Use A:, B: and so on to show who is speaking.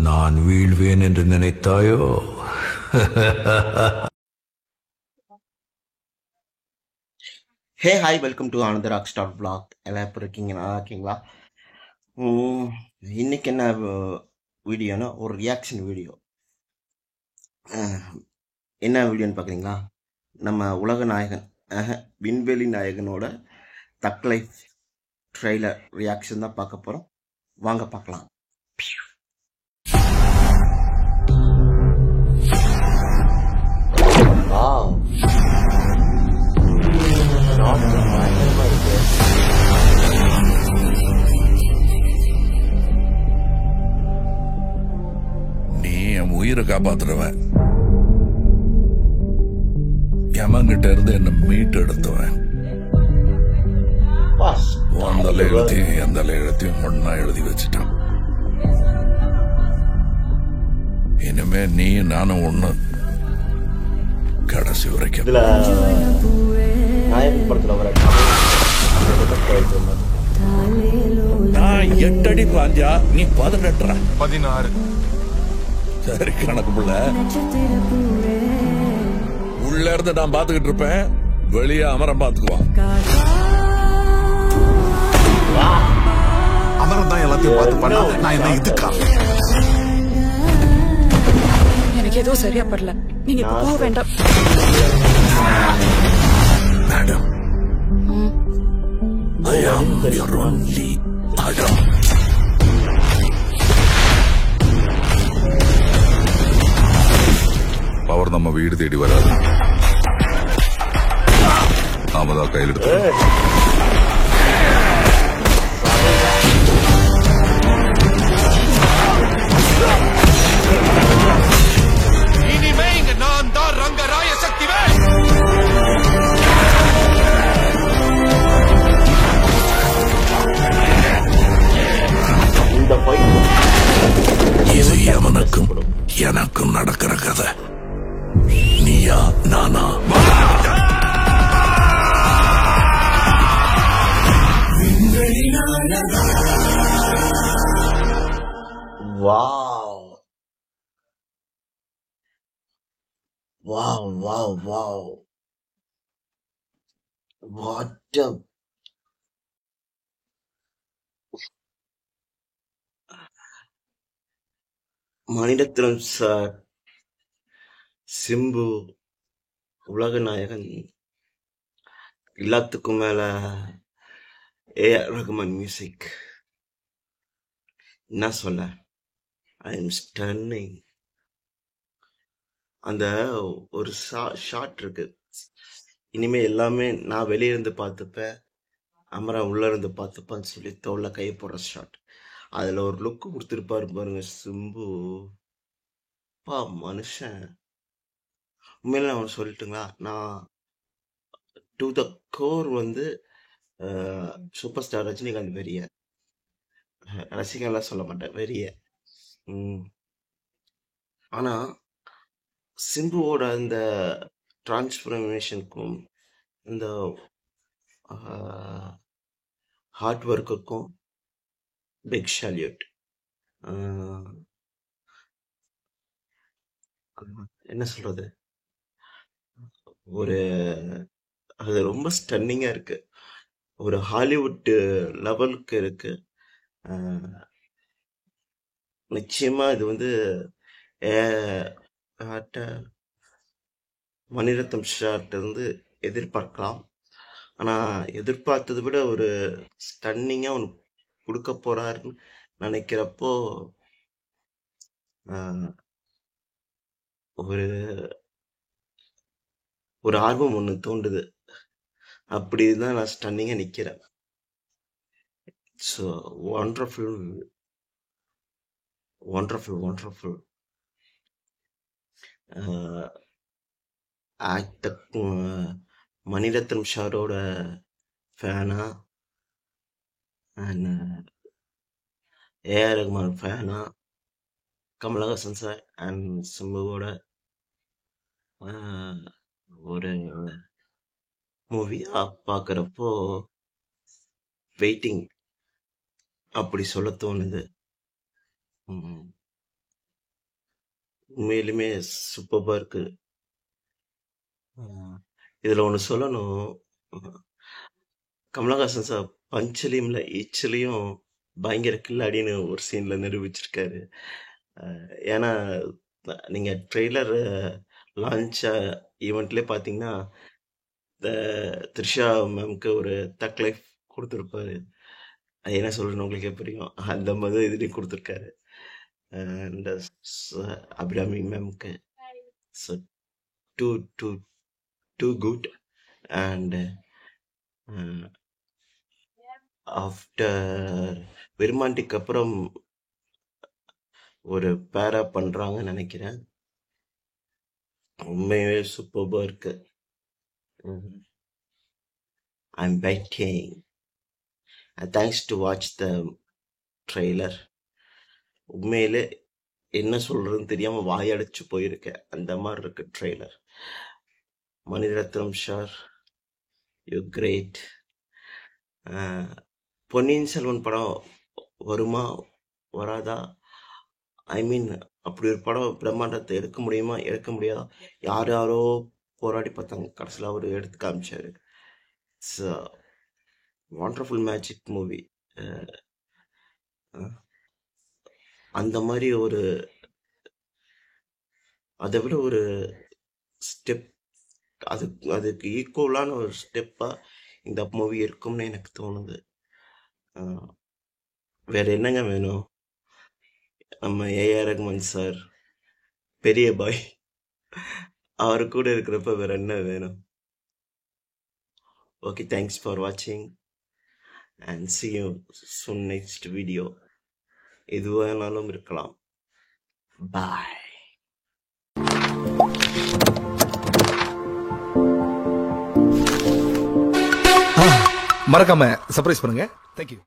A: நான் வீழ்வேன் என்று நினைத்தாயோ?
B: Hey hi, welcome to another Rockstar vlog. எல்லாம் எப்படி இருக்கீங்க? நல்லா இருக்கீங்களா? இன்னைக்கு என்ன வீடியோனா ஒரு ரியாக்ஷன் வீடியோ. என்ன வீடியோன்னு பார்க்குறீங்களா? நம்ம உலக நாயகன் விண்வெளி நாயகனோட தக்கலை ட்ரெய்லர் ரியாக்ஷன் தான் பார்க்க போகிறோம். வாங்க பார்க்கலாம்.
C: நீ என் உயிரை காப்பாத்துறவன், எமங்கிட்ட இருந்து என்ன மீட்டு எடுத்தவன். அந்த எழுத்தையும் எந்த எழுத்தையும் ஒன்னா எழுதி வச்சுட்டான். இனிமே நீ நானும் ஒண்ணு, கடைசி வரைக்கும். நான் 8 அடி பாஞ்சா நீ 18
D: 16.
C: சரி கணக்கு புள்ள. உள்ள இருந்து நான் பாத்துக்கிட்டு இருப்பேன், வெளியே அமரம் பாத்துக்குவான்.
D: அமரம் தான் எல்லாத்தையும் பார்த்து பண்ணா, நான் என்ன இதுக்கா?
E: எனக்கு எதுவும் சரியா படல. நீங்க இப்ப போக வேண்டாம்.
C: Madam, I am your only Adam.
D: Power நம்ம வீடு தேடி வராது, நாம தான் கையில் எடுத்து. இனிமே இங்க நான் தான் ரங்கராய சக்திவேல்.
C: இது எவனுக்கும் எனக்கும் நடக்கிற கதை. நீயா நானா?
B: Wow wow wow wow, what a Maniratnam sir, Simbu, உலக நாயகன், எல்லாத்துக்கும் மேல ஏஆர் ரகுமான் மியூசிக். என்ன சொல்ல, ஐ எம் ஸ்டன்னிங். அந்த ஒரு ஷாட் இருக்கு, இனிமே எல்லாமே நான் வெளியே இருந்து பார்த்துப்பேன், அமரா உள்ள இருந்து பார்த்துப்பான்னு சொல்லி தோல்ல கை போடுற ஷாட். அதுல ஒரு லுக்கு கொடுத்துருப்பாரு பாருங்க சிம்பு. பா மனுஷன், உண்மையில நான் சொல்லிட்டுங்களா, நான் to the core super star Rajinikanth வெறிய, ரசிகன்லாம் சொல்ல மாட்டேன், வெறிய. ஆனா சிம்புவோட இந்த டிரான்ஸ்ஃபர்மேஷனுக்கும் இந்த ஹார்ட் ஒர்க்குக்கும் பிக் சால்யூட். என்ன சொல்றது, ஒரு அது ரொம்ப ஸ்டன்னிங்கா இருக்கு, ஒரு ஹாலிவுட் லெவலுக்கு இருக்கு. நிச்சயமா இது மணிரத்னம் ஷார்ட் இருந்து எதிர்பார்க்கலாம். ஆனா எதிர்பார்த்ததை விட ஒரு ஸ்டன்னிங்கா ஒன்று கொடுக்க போறாருன்னு நினைக்கிறப்போ ஒரு ஒரு ஆர்வம் ஒன்று தோண்டுது. அப்படிதான் நான் ஸ்டன்னிங்கா நிக்கிறேன். So wonderful wonderful wonderful actor. Maniratnam ஷாரோட ஃபேனா அண்ட் ஏஆர் ரகுமான் ஃபேனா, கமலஹாசன் சார் அண்ட் சிம்புவோட ஒரு மூவியா பார்க்குறப்போ வெயிட்டிங் அப்படி சொல்ல தோணுது. உண்மையிலுமே சூப்பராக இருக்கு. இதில் ஒன்று சொல்லணும். கமலஹாசன் சார் பஞ்சுலையும் இல்லை ஈச்சிலையும் பயங்கர கில்லாடின்னு ஒரு சீனில் நிரூபிச்சிருக்காரு. ஏன்னா நீங்கள் ட்ரெய்லர் லான்ச் ஈவெண்ட்லேயே பார்த்தீங்கன்னா இந்த த்ரிஷா மேம்க்கு ஒரு தக் லைஃப் கொடுத்துருப்பாரு. அது என்ன சொல்கிறேன்னு உங்களுக்கே புரியும். அந்த மாதிரி இதுலேயும் கொடுத்துருக்காரு. இந்த அபிராமி மேம்க்கு so too too too good. And after விருமாண்டிக்கு அப்புறம் ஒரு பேரா பண்ணுறாங்கன்னு நினைக்கிறேன். உண்மையாகவே சூப்பராக இருக்கு. I'm waiting. Thanks to watch the trailer. உண்மையிலே என்ன சொல்கிறதுன்னு தெரியாமல் வாயடைச்சு போயிருக்கேன். அந்த மாதிரி இருக்கு trailer. Maniratnam sir, you great. Ponniyin Selvan படம் வருமா வராதா? ஐ மீன் அப்படி ஒரு படம் பிரம்மாண்டத்தை எடுக்க முடியுமா எடுக்க முடியாதா? யார் யாரோ போராடி பார்த்தாங்க, கடைசியில் அவர் எடுத்து காமிச்சாரு. It's wonderful magic movie. அந்த மாதிரி ஒரு அதை விட ஒரு ஸ்டெப் அதுக்கு ஈக்குவலான ஒரு ஸ்டெப்பாக இந்த மூவி இருக்கும்னு எனக்கு தோணுது. வேற என்னங்க வேணும்? நம்ம ஏஆர் ரஹ்மான் சார் பெரிய பாய், அவர் கூட இருக்கிறப்ப வேற என்ன வேணும்? ஓகே, தேங்க்ஸ் ஃபார் வாட்சிங் and see you soon next video. எது வேணாலும் இருக்கலாம். பாய்.
F: மறக்காம சர்ப்ரைஸ் பண்ணுங்க. தேங்க்யூ.